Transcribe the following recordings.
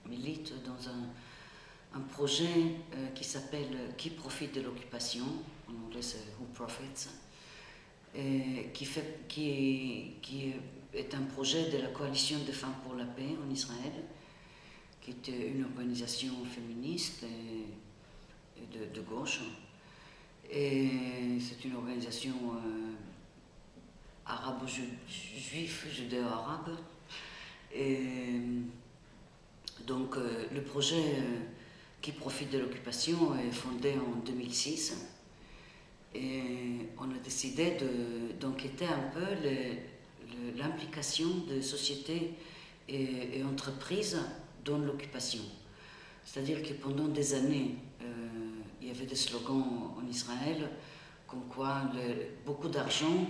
milite dans un projet qui s'appelle Qui profite de l'occupation, en anglais c'est Who Profits, qui est un projet de la Coalition des femmes pour la paix en Israël, qui est une organisation féministe et de gauche. Et c'est une organisation arabo-juif, judéo-arabe. Et donc le projet Qui profite de l'occupation est fondé en 2006. Et on a décidé d'enquêter un peu l'implication de sociétés et entreprises dans l'occupation. C'est-à-dire que pendant des années, il y avait des slogans en Israël comme quoi beaucoup d'argent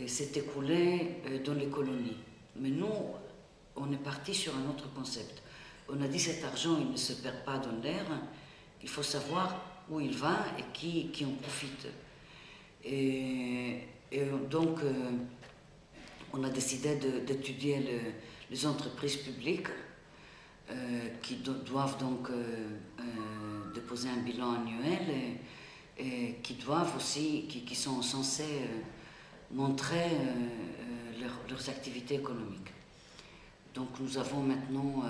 s'est écoulé dans les colonies. Mais nous, on est parti sur un autre concept. On a dit cet argent, il ne se perd pas dans l'air, il faut savoir où il va et qui en profite. Et donc, on a décidé d'étudier les entreprises publiques qui doivent donc déposer un bilan annuel et qui doivent aussi, qui sont censés montrer leurs activités économiques. Donc nous avons maintenant,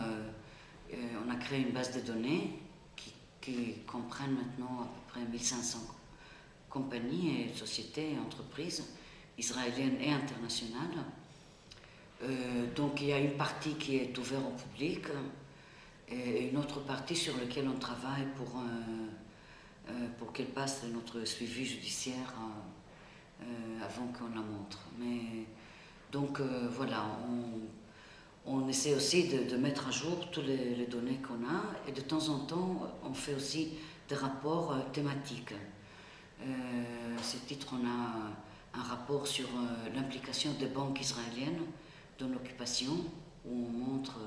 on a créé une base de données qui comprennent maintenant à peu près 1500 compagnies et sociétés et entreprises israéliennes et internationales. Donc il y a une partie qui est ouverte au public et une autre partie sur laquelle on travaille pour qu'elle passe notre suivi judiciaire avant qu'on la montre. Mais donc voilà, on essaie aussi de mettre à jour toutes les données qu'on a et de temps en temps on fait aussi des rapports thématiques. À ce titre, on a un rapport sur l'implication des banques israéliennes dans l'occupation, où on montre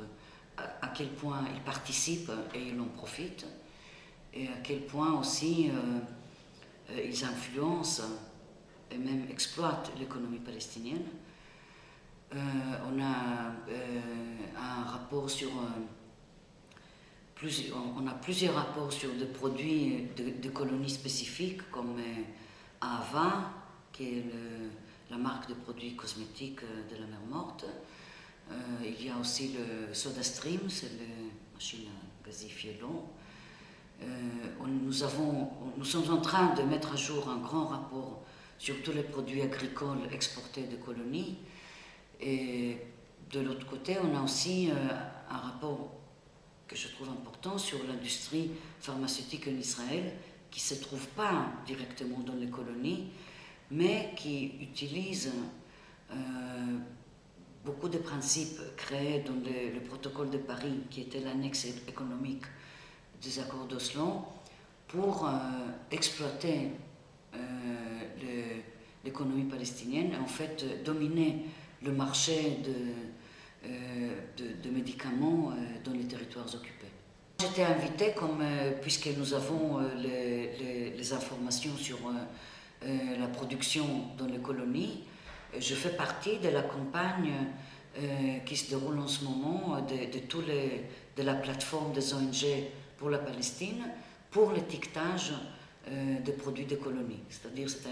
à quel point ils participent et ils en profitent, et à quel point aussi ils influencent et même exploitent l'économie palestinienne. On a un rapport sur on a plusieurs rapports sur des produits de colonies spécifiques comme Ahava, qui est la marque de produits cosmétiques de la mer Morte. Il y a aussi le SodaStream, c'est la machine à gazifier l'eau. Nous sommes en train de mettre à jour un grand rapport sur tous les produits agricoles exportés de colonies. Et de l'autre côté, on a aussi un rapport que je trouve important sur l'industrie pharmaceutique en Israël, qui ne se trouve pas directement dans les colonies, mais qui utilise beaucoup de principes créés dans le protocole de Paris, qui était l'annexe économique des accords d'Oslo, pour exploiter l'économie palestinienne et en fait dominer le marché de médicaments dans les territoires occupés. J'étais invitée, puisque nous avons les informations sur la production dans les colonies, je fais partie de la campagne qui se déroule en ce moment de la plateforme des ONG pour la Palestine pour l'étiquetage des produits des colonies. C'est-à-dire c'est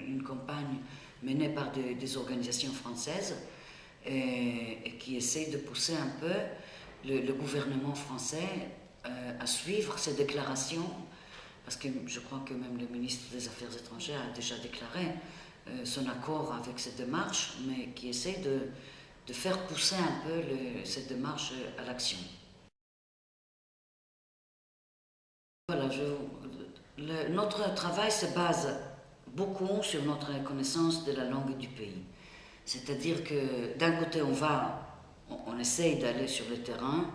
une campagne menée par des organisations françaises et qui essaie de pousser un peu le gouvernement français à suivre ces déclarations, parce que je crois que même le ministre des Affaires étrangères a déjà déclaré son accord avec cette démarche, mais qui essaie de faire pousser un peu cette démarche à l'action. Voilà, notre travail se base beaucoup sur notre connaissance de la langue du pays. C'est-à-dire que d'un côté, on essaye d'aller sur le terrain,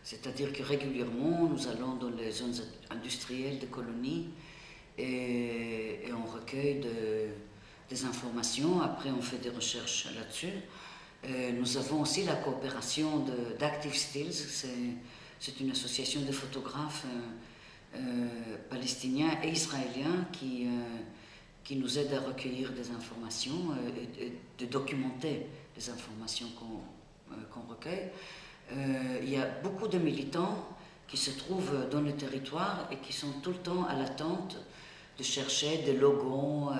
c'est-à-dire que régulièrement, nous allons dans les zones industrielles des colonies et on recueille des informations, après on fait des recherches là-dessus. Nous avons aussi la coopération d'Active Stills, c'est une association de photographes palestiniens et israéliens qui nous aident à recueillir des informations et de documenter les informations qu'on recueille. Il y a beaucoup de militants qui se trouvent dans le territoire et qui sont tout le temps à l'attente de chercher des logos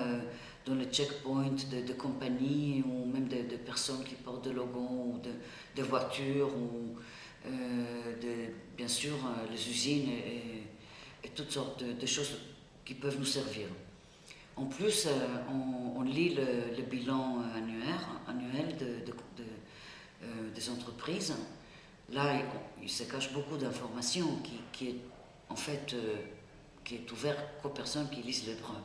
dans les checkpoints de compagnies ou même de personnes qui portent des logos ou de voitures ou bien sûr les usines et toutes sortes de choses qui peuvent nous servir. En plus, on lit le bilan annuel des entreprises. Là, il se cache beaucoup d'informations qui est en fait qui est ouvert qu'aux personnes qui lisent l'hébreu.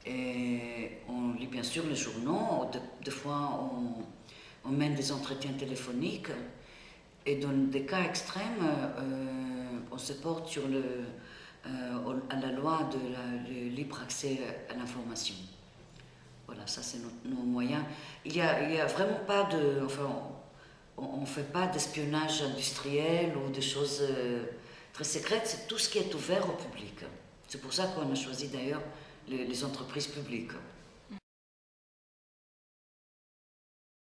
Et on lit bien sûr les journaux, des fois on mène des entretiens téléphoniques et dans des cas extrêmes, on se porte sur à la loi le libre accès à l'information. Voilà, ça c'est nos moyens. Il y a vraiment pas de... Enfin, on ne fait pas d'espionnage industriel ou de choses très secrètes, c'est tout ce qui est ouvert au public. C'est pour ça qu'on a choisi d'ailleurs les entreprises publiques.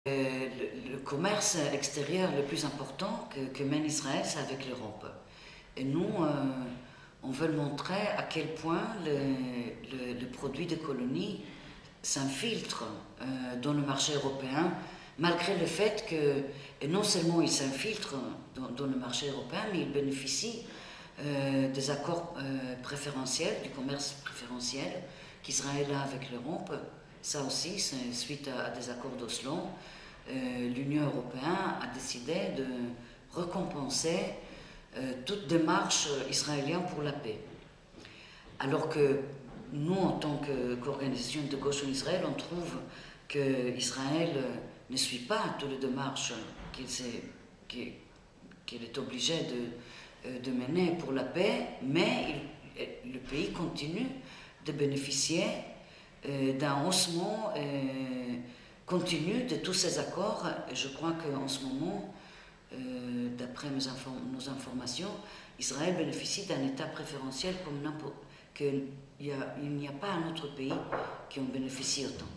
Le commerce extérieur le plus important que mène Israël, c'est avec l'Europe. Et nous, on veut montrer à quel point le produit des colonies s'infiltre dans le marché européen, malgré le fait que, et non seulement il s'infiltre dans le marché européen, mais il bénéficie des accords préférentiels, du commerce préférentiel qu'Israël a avec l'Europe. Ça aussi, c'est suite à des accords d'Oslo. L'Union européenne a décidé de récompenser toute démarche israélienne pour la paix. Alors que nous, en tant qu'organisation de gauche en Israël, on trouve qu'Israël ne suit pas toutes les démarches qu'il est obligé de mener pour la paix, mais le pays continue de bénéficier d'un haussement continu de tous ces accords. Et je crois qu'en ce moment, d'après nos informations, Israël bénéficie d'un état préférentiel comme n'importe qu'il n'y a pas un autre pays qui en bénéficie autant.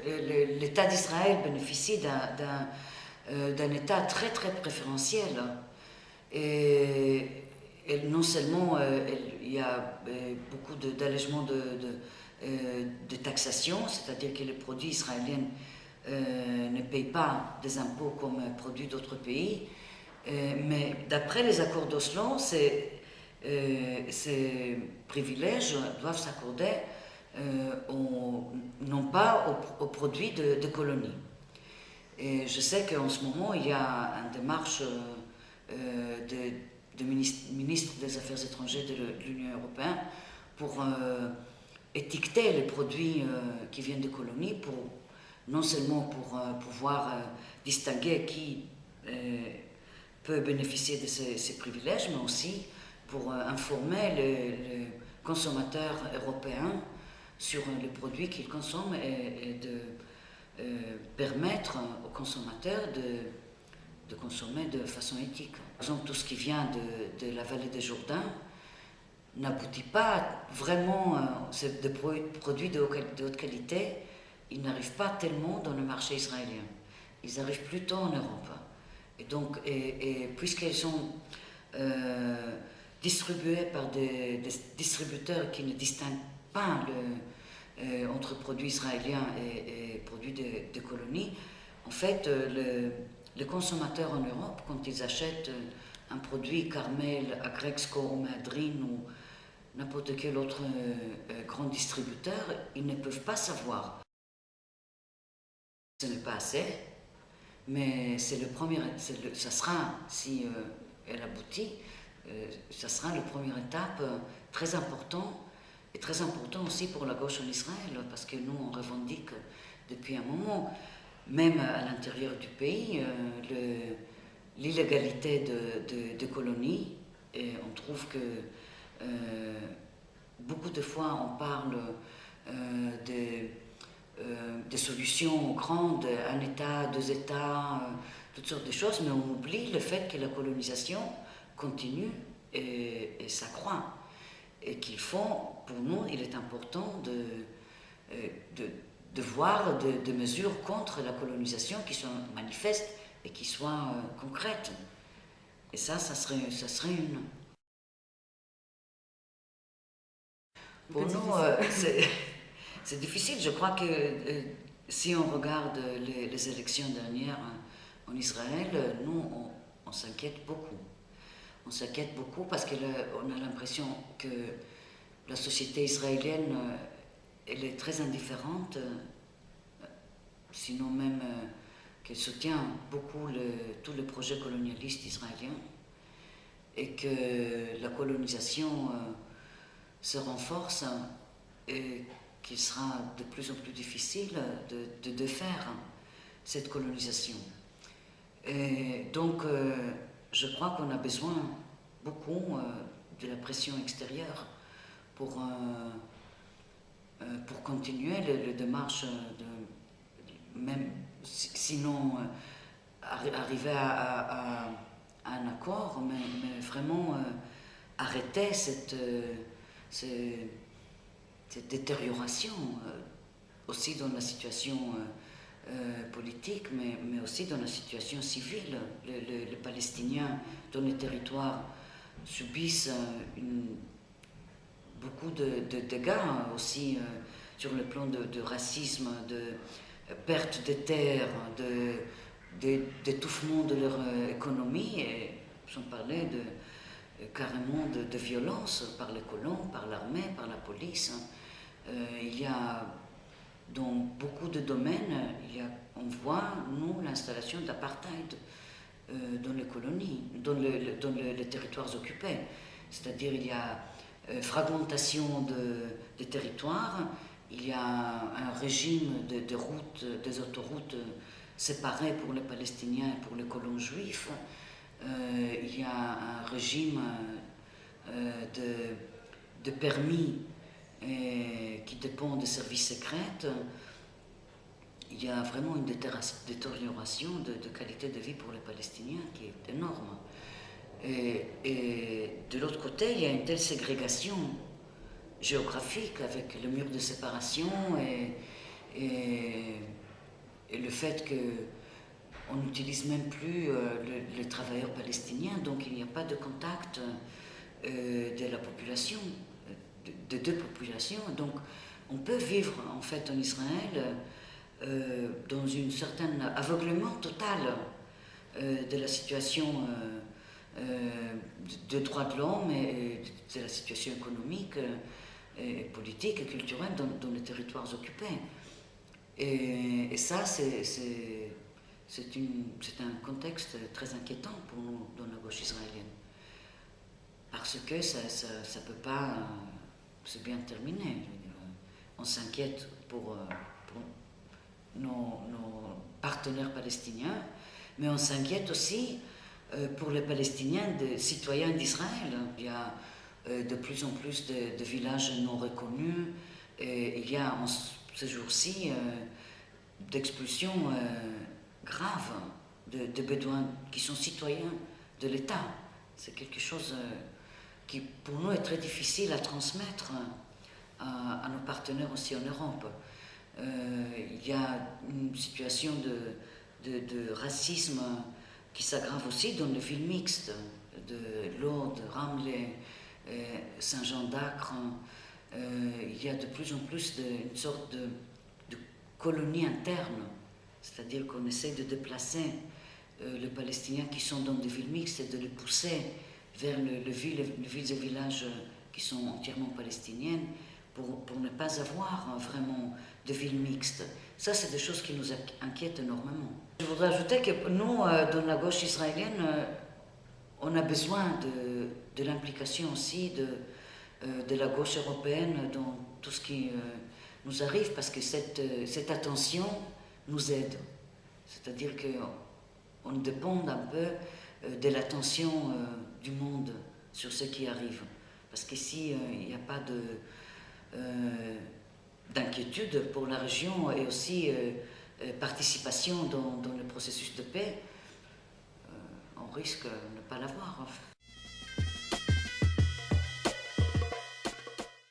L'État d'Israël bénéficie d'un État très très préférentiel. Et non seulement il y a beaucoup d'allègements de taxation, c'est-à-dire que les produits israéliens ne payent pas des impôts comme produits d'autres pays, mais d'après les accords d'Oslo, ces privilèges doivent s'accorder non pas aux produits de colonies. Et je sais qu'en ce moment, il y a une démarche de ministre des Affaires étrangères de l'Union européenne pour étiqueter les produits qui viennent de colonies, non seulement pour pouvoir distinguer qui peut bénéficier de ces privilèges, mais aussi pour informer les consommateurs européens sur les produits qu'ils consomment et de permettre aux consommateurs de consommer de façon éthique. Par exemple, tout ce qui vient de la vallée des Jourdains n'aboutit pas vraiment, c'est des produits de haute qualité, ils n'arrivent pas tellement dans le marché israélien. Ils arrivent plutôt en Europe. Et donc, puisqu'ils sont distribués par des distributeurs qui ne distinguent pas entre produits israéliens et produits de colonies, en fait, les consommateurs en Europe, quand ils achètent un produit Carmel, Agrexco ou Madryn ou n'importe quel autre grand distributeur, ils ne peuvent pas savoir. Ce n'est pas assez, mais c'est le premier, ça sera, si elle aboutit, ça sera la première étape très important, et très important aussi pour la gauche en Israël, parce que nous, on revendique depuis un moment, même à l'intérieur du pays, l'illégalité de colonies, et on trouve que beaucoup de fois on parle des solutions grandes, un État, deux États, toutes sortes de choses, mais on oublie le fait que la colonisation continue et s'accroît. Et qu'il faut, pour nous, il est important de voir des mesures contre la colonisation qui sont manifestes et qui soit concrète. Et ça serait une. Pour nous, c'est difficile. Je crois que si on regarde les élections dernières en Israël, nous, on s'inquiète beaucoup. On s'inquiète beaucoup parce qu'on a l'impression que la société israélienne, elle est très indifférente, sinon même qu'elle soutient beaucoup tout le projet colonialiste israélien et que la colonisation se renforce et qu'il sera de plus en plus difficile de défaire cette colonisation. Et donc, je crois qu'on a besoin beaucoup de la pression extérieure pour continuer les démarches, même sinon arriver à un accord, mais vraiment arrêter cette détérioration aussi dans la situation politique, mais aussi dans la situation civile. Les Palestiniens dans les territoires subissent beaucoup de dégâts aussi sur le plan de racisme, de perte de terres, d'étouffement de leur économie, et j'en parlais carrément de violence par les colons, par l'armée, par la police. Il y a dans beaucoup de domaines, on voit, nous, l'installation d'apartheid dans les colonies, dans les territoires occupés. C'est-à-dire il y a fragmentation des territoires, il y a un régime de routes, des autoroutes séparées pour les Palestiniens et pour les colons juifs. Il y a un régime de permis qui dépend des services secrets. Il y a vraiment une détérioration de qualité de vie pour les Palestiniens qui est énorme. Et de l'autre côté, il y a une telle ségrégation géographique avec le mur de séparation et le fait qu'on n'utilise même plus les travailleurs palestiniens, donc il n'y a pas de contact de la population, de deux populations. Donc on peut vivre en fait en Israël dans une certaine aveuglement total de la situation de droits de l'homme et de la situation économique, et politique et culturelle dans les territoires occupés. Et ça, c'est un contexte très inquiétant pour nous dans la gauche israélienne. Parce que ça ne peut pas se bien terminer. On s'inquiète pour nos partenaires palestiniens, mais on s'inquiète aussi pour les Palestiniens, citoyens d'Israël. Il y a de plus en plus de villages non reconnus, et il y a ces jours-ci d'expulsions graves de Bédouins qui sont citoyens de l'État. C'est quelque chose qui pour nous est très difficile à transmettre à nos partenaires aussi en Europe. Il y a une situation de racisme qui s'aggrave aussi dans les villes mixtes de Lourdes, Ramleh, Saint-Jean d'Acre. Il y a de plus en plus une sorte de colonie interne, c'est-à-dire qu'on essaie de déplacer les Palestiniens qui sont dans des villes mixtes et de les pousser vers les villes et villages qui sont entièrement palestiniennes pour ne pas avoir vraiment de villes mixtes. Ça, c'est des choses qui nous inquiètent énormément. Je voudrais ajouter que nous, dans la gauche israélienne, on a besoin de l'implication aussi de la gauche européenne dans tout ce qui nous arrive, parce que cette attention nous aide. C'est-à-dire qu'on dépend un peu de l'attention du monde sur ce qui arrive. Parce qu'ici, il n'y a pas d'inquiétude pour la région et aussi participation dans le processus de paix. On risque de ne pas l'avoir.